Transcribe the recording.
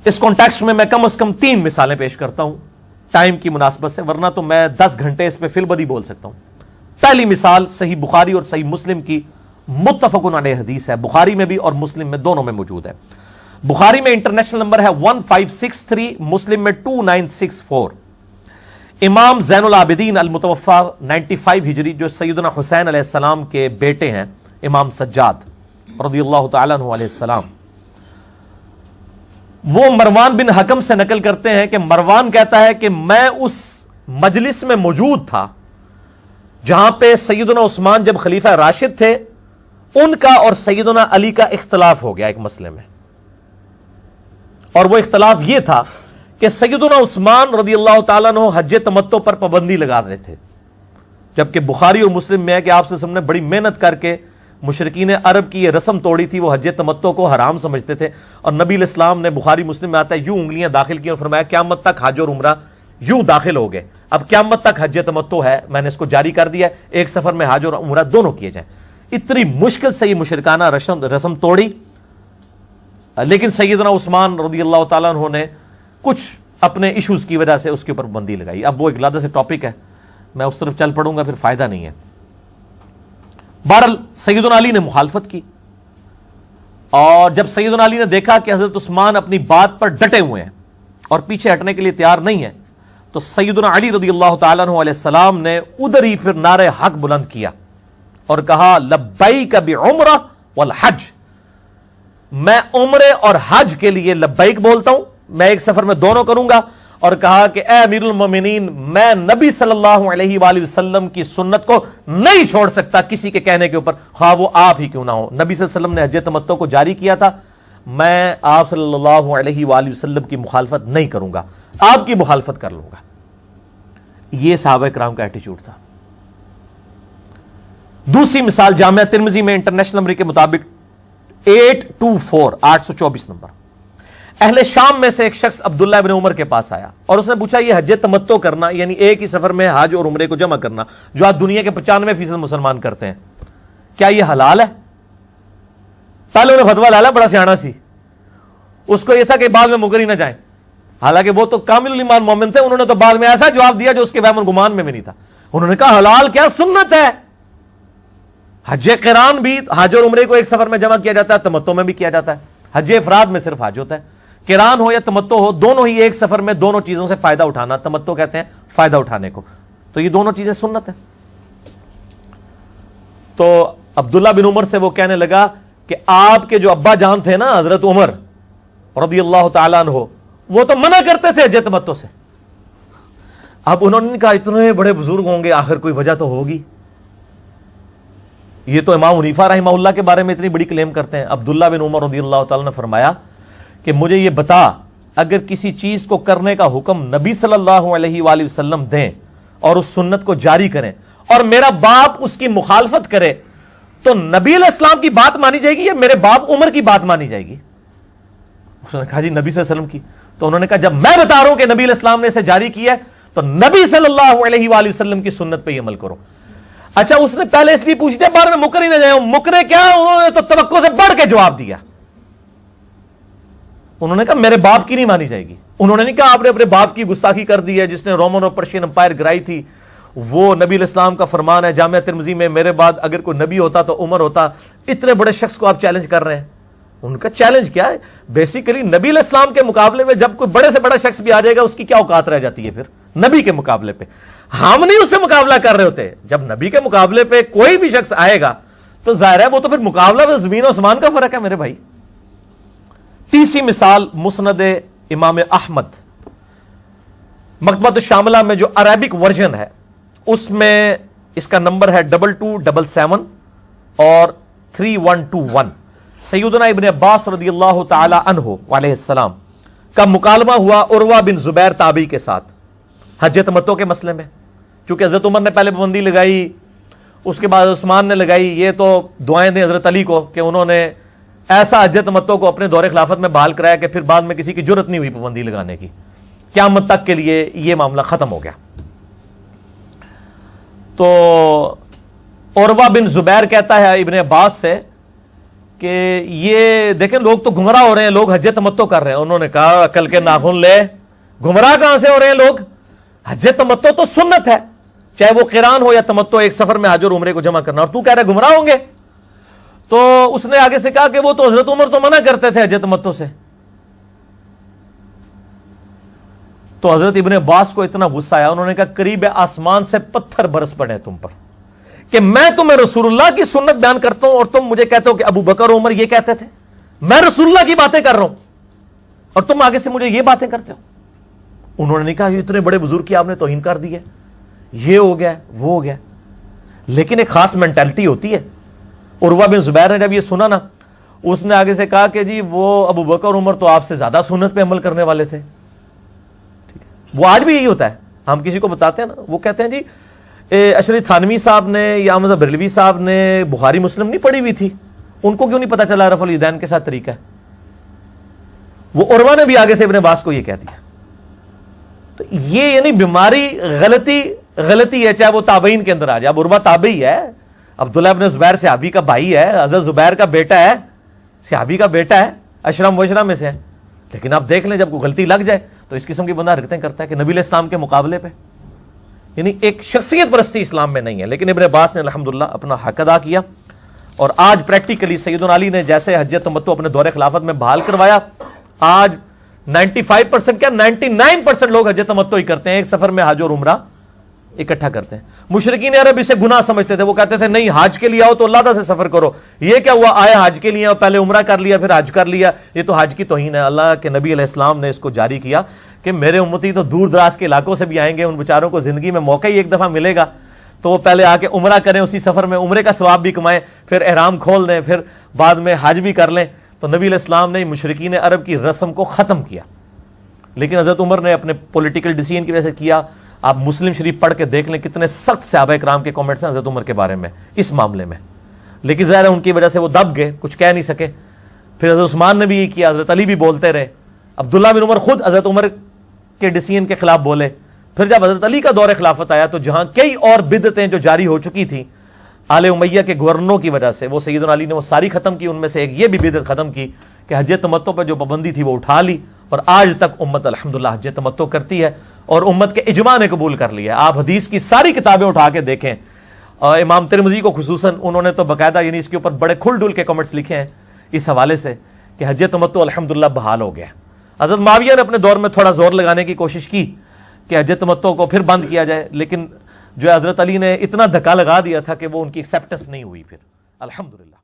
اس context میں میں کم از کم 3 مثالیں پیش کرتا ہوں ٹائم کی مناسبت سے، ورنہ تو میں 10 گھنٹے اس پہ فی البدی بول سکتا ہوں۔ پہلی مثال صحیح بخاری اور صحیح مسلم کی متفق علیہ حدیث ہے، بخاری میں بھی اور مسلم میں، دونوں میں موجود ہے۔ بخاری میں انٹرنیشنل نمبر ہے 1563، مسلم میں 2964۔ امام زین العابدین المتوفا 95 ہجری، جو سیدنا حسین علیہ السلام کے بیٹے ہیں، امام سجاد رضی اللہ تعالیٰ عنہ علیہ السلام، وہ مروان بن حکم سے نقل کرتے ہیں کہ مروان کہتا ہے کہ میں اس مجلس میں موجود تھا جہاں پہ سیدنا عثمان جب خلیفہ راشد تھے، ان کا اور سیدنا علی کا اختلاف ہو گیا ایک مسئلے میں، اور وہ اختلاف یہ تھا کہ سیدنا عثمان رضی اللہ تعالیٰ عنہ حج تمتع پر پابندی لگا رہے تھے، جبکہ بخاری اور مسلم میں ہے کہ آپ سے نے بڑی محنت کر کے مشرکین عرب کی یہ رسم توڑی تھی، وہ حج تمتع کو حرام سمجھتے تھے، اور نبی علیہ السلام نے، بخاری مسلم میں آتا ہے، یوں انگلیاں داخل کی اور فرمایا قیامت تک حج اور عمرہ یوں داخل ہو گئے، اب قیامت تک حج تمتع ہے، میں نے اس کو جاری کر دیا ہے، ایک سفر میں حج اور عمرہ دونوں کیے جائیں۔ اتنی مشکل سے یہ مشرکانہ رسم توڑی، لیکن سیدنا عثمان رضی اللہ تعالیٰ عنہ نے کچھ اپنے ایشوز کی وجہ سے اس کے اوپر پابندی لگائی۔ اب وہ ایک علیحدہ سے ٹاپک ہے، میں اس طرف چل پڑوں گا پھر فائدہ نہیں ہے۔ بہرحال سیدنا علی نے مخالفت کی، اور جب سیدنا علی نے دیکھا کہ حضرت عثمان اپنی بات پر ڈٹے ہوئے ہیں اور پیچھے ہٹنے کے لیے تیار نہیں ہے، تو سیدنا علی رضی اللہ تعالیٰ عنہ علیہ السلام نے ادھر ہی پھر نعرہ حق بلند کیا اور کہا لبیک بعمرہ والحج، میں عمرے اور حج کے لیے لبیک بولتا ہوں، میں ایک سفر میں دونوں کروں گا، اور کہا کہ اے امیر المومنین، میں نبی صلی اللہ علیہ وآلہ وسلم کی سنت کو نہیں چھوڑ سکتا کسی کے کہنے کے اوپر، خواہ وہ آپ ہی کیوں نہ ہو۔ نبی صلی اللہ علیہ وسلم نے حج تمتع کو جاری کیا تھا، میں آپ صلی اللہ علیہ وآلہ وسلم کی مخالفت نہیں کروں گا، آپ کی مخالفت کر لوں گا۔ یہ صحابہ کرام کا ایٹیچیوڈ تھا۔ دوسری مثال جامعہ ترمذی میں انٹرنیشنل نمبر کے مطابق 824 نمبر، اہل شام میں سے ایک شخص عبداللہ ابن عمر کے پاس آیا اور اس نے پوچھا یہ حج تمتع کرنا، یعنی ایک ہی سفر میں حج اور عمرے کو جمع کرنا، جو آج دنیا کے 95% مسلمان کرتے ہیں، کیا یہ حلال ہے؟ پہلے انہیں فتویٰ لالا، بڑا سیانا سی، اس کو یہ تھا کہ بعد میں مکر ہی نہ جائیں، حالانکہ وہ تو کامل الایمان مومن تھے، انہوں نے تو بعد میں ایسا جواب دیا جو اس کے وہم اور گمان میں بھی نہیں تھا۔ انہوں نے کہا حلال کیا، سنت ہے۔ حج قران بھی حج اور عمرے کو ایک سفر میں جمع کیا جاتا ہے، تمتع میں بھی کیا جاتا ہے۔ حج افراد میں صرف حج ہوتا ہے، قران ہو یا تمتع ہو، دونوں ہی ایک سفر میں دونوں چیزوں سے فائدہ اٹھانا، تمتع کہتے ہیں فائدہ اٹھانے کو، تو یہ دونوں چیزیں سنت ہیں۔ تو عبداللہ بن عمر سے وہ کہنے لگا کہ آپ کے جو ابا جان تھے نا حضرت عمر رضی اللہ تعالیٰ عنہ، وہ تو منع کرتے تھے حج تمتع سے۔ اب انہوں نے کہا اتنے بڑے بزرگ ہوں گے، آخر کوئی وجہ تو ہوگی، یہ تو امام حنیفہ رحمہ اللہ کے بارے میں اتنی بڑی کلیم کرتے ہیں۔ عبداللہ بن عمر رضی اللہ تعالیٰ نے فرمایا کہ مجھے یہ بتا، اگر کسی چیز کو کرنے کا حکم نبی صلی اللہ علیہ وآلہ وسلم دیں اور اس سنت کو جاری کریں، اور میرا باپ اس کی مخالفت کرے، تو نبی علیہ السلام کی بات مانی جائے گی یا میرے باپ عمر کی بات مانی جائے گی؟ اس نے کہا جی نبی صلی اللہ علیہ وسلم کی۔ تو انہوں نے کہا جب میں بتا رہا ہوں کہ نبی علیہ السلام نے اسے جاری کیا ہے، تو نبی صلی اللہ علیہ وآلہ وسلم کی سنت پہ ہی عمل کرو۔ اچھا، اس نے پہلے اس لیے پوچھ دیا، بعد میں مکر ہی نہ جائے، مکرے کیا، انہوں نے تو توقع سے بڑھ کے جواب دیا۔ انہوں نے کہا میرے باپ کی نہیں مانی جائے گی۔ انہوں نے نہیں کہا آپ نے اپنے باپ کی گستاخی کر دی ہے جس نے رومن اور پرشین امپائر گرائی تھی، وہ نبی علیہ السلام کا فرمان ہے جامعہ ترمذی میں، میرے بعد اگر کوئی نبی ہوتا تو عمر ہوتا۔ اتنے بڑے شخص کو آپ چیلنج کر رہے ہیں۔ ان کا چیلنج کیا ہے؟ بیسیکلی نبی علیہ السلام کے مقابلے میں جب کوئی بڑے سے بڑا شخص بھی آ جائے گا، اس کی کیا اوقات رہ جاتی ہے پھر نبی کے مقابلے پہ؟ ہم نہیں اس سے مقابلہ کر رہے ہوتے، جب نبی کے مقابلے پہ کوئی بھی شخص آئے گا تو ظاہر ہے وہ تو پھر مقابلہ میں زمین و آسمان کا فرق ہے میرے بھائی۔ تیسری مثال مسند امام احمد، مکتبۃ الشاملہ میں جو عربک ورژن ہے اس میں اس کا نمبر ہے 2277 اور 3121۔ سیدنا ابن عباس رضی اللہ تعالی عنہ علیہ السلام کا مکالمہ ہوا عروہ بن زبیر تابعی کے ساتھ حج تمتع کے مسئلے میں، چونکہ حضرت عمر نے پہلے پابندی لگائی، اس کے بعد عثمان نے لگائی، یہ تو دعائیں دیں حضرت علی کو کہ انہوں نے ایسا حج تمتع کو اپنے دور خلافت میں بحال کرایا کہ پھر بعد میں کسی کی جرت نہیں ہوئی پابندی لگانے کی، قیامت تک کے لیے یہ معاملہ ختم ہو گیا۔ تو عروہ بن زبیر کہتا ہے ابن عباس سے کہ یہ دیکھیں لوگ تو گمراہ ہو رہے ہیں, لوگ حج تمتع کر رہے ہیں. انہوں نے کہا عقل کے ناخن لے, گمراہ کہاں سے ہو رہے ہیں لوگ؟ حج تمتع تو سنت ہے, چاہے وہ قران ہو یا تمتع, ایک سفر میں حج اور عمرے کو جمع کرنا, اور تو کہہ رہے گمراہ ہوں گے. تو اس نے آگے سے کہا کہ وہ تو حضرت عمر تو منع کرتے تھے حج تمتع سے. تو حضرت ابن عباس کو اتنا غصہ آیا, انہوں نے کہا قریب آسمان سے پتھر برس پڑے تم پر کہ میں تمہیں رسول اللہ کی سنت بیان کرتا ہوں اور تم مجھے کہتے ہو کہ ابو بکر عمر یہ کہتے تھے. میں رسول اللہ کی باتیں کر رہا ہوں اور تم آگے سے مجھے یہ باتیں کرتے ہو. انہوں نے نہیں کہا یہ اتنے بڑے بزرگ کی آپ نے توہین کر دی ہے, یہ ہو گیا وہ ہو گیا. لیکن ایک خاص مینٹلٹی ہوتی ہے. عروہ بن زبیر نے جب یہ سنا نا, اس نے آگے سے کہا کہ جی وہ ابو بکر عمر تو آپ سے زیادہ سنت پہ عمل کرنے والے تھے. وہ آج بھی یہی ہوتا ہے, ہم کسی کو بتاتے ہیں نا, وہ کہتے ہیں جی اشرف تھانوی صاحب نے یا احمد بریلوی صاحب نے بخاری مسلم نہیں پڑھی ہوئی تھی, ان کو کیوں نہیں پتا چلا رفع الیدین کے ساتھ طریقہ ہے. وہ عروہ نے بھی آگے سے ابن عباس کو یہ کہہ دیا. تو یہ یعنی بیماری غلطی ہے, چاہے وہ تابعین کے اندر آ جائے. اب عروہ تابعی ہے, عبداللہ ابن زبیر صحابی کا بھائی ہے, حضرت زبیر کا بیٹا ہے, صحابی کا بیٹا ہے, اشرم وشرم میں سے ہے. لیکن آپ دیکھ لیں جب کوئی غلطی لگ جائے تو اس قسم کی بندہ حرکتیں کرتا ہے کہ نبی علیہ السلام کے مقابلے پہ, یعنی ایک شخصیت پرستی اسلام میں نہیں ہے. لیکن ابن عباس نے الحمدللہ اپنا حق ادا کیا, اور آج پریکٹیکلی سیدنا علی نے جیسے حج تمتع اپنے دور خلافت میں بحال کروایا, آج 95% کیا 99% لوگ حج تمتع ہی کرتے ہیں, ایک سفر میں حج اور عمرہ اکٹھا کرتے ہیں. مشرکین عرب اسے گناہ سمجھتے تھے, وہ کہتے تھے نہیں حج کے لیے آؤ تو اللہ سے سفر کرو. یہ کیا ہوا, آئے حج کے لیے, پہلے عمرہ کر لیا پھر حج کر لیا, یہ تو حج کی توہین ہے. اللہ کے نبی علیہ السلام نے اس کو جاری کیا کہ میرے امتی تو دور دراز کے علاقوں سے بھی آئیں گے, ان بیچاروں کو زندگی میں موقع ہی ایک دفعہ ملے گا, تو وہ پہلے آ کے عمرہ کریں, اسی سفر میں عمرے کا ثواب بھی کمائیں, پھر احرام کھول دیں, پھر بعد میں حج بھی کر لیں. تو نبی علیہ السلام نے مشرکین عرب کی رسم کو ختم کیا. لیکن حضرت عمر نے اپنے پولیٹیکل ڈیسیژن کی وجہ سے کیا. آپ مسلم شریف پڑھ کے دیکھ لیں کتنے سخت صحابہ کرام کے کامنٹس ہیں حضرت عمر کے بارے میں اس معاملے میں. لیکن ظاہر ہے ان کی وجہ سے وہ دب گئے, کچھ کہہ نہیں سکے. پھر حضرت عثمان نے بھی یہ کیا, حضرت علی بھی بولتے رہے, عبداللہ بن عمر خود حضرت عمر کے ڈیسیژن کے خلاف بولے. پھر جب حضرت علی کا دور خلافت آیا تو جہاں کئی اور بدعتیں جو جاری ہو چکی تھیں آل امیہ کے گورنروں کی وجہ سے, وہ سیدنا علی نے وہ ساری ختم کی. ان میں سے ایک یہ بھی بدعت ختم کی کہ حج تمتع پر جو پابندی تھی وہ اٹھا لی, اور آج تک امت الحمدللہ حج تمتع کرتی ہے, اور امت کے اجماع نے قبول کر لیا. آپ حدیث کی ساری کتابیں اٹھا کے دیکھیں, امام ترمذی کو خصوصاً انہوں نے تو باقاعدہ یعنی اس کے اوپر بڑے کھل ڈل کے کمنٹس لکھے ہیں اس حوالے سے کہ حج تمتع الحمدللہ بحال ہو گیا. حضرت معاویہ نے اپنے دور میں تھوڑا زور لگانے کی کوشش کی کہ حج تمتع کو پھر بند کیا جائے, لیکن جو حضرت علی نے اتنا دھکا لگا دیا تھا کہ وہ ان کی ایکسیپٹنس نہیں ہوئی پھر الحمدللہ.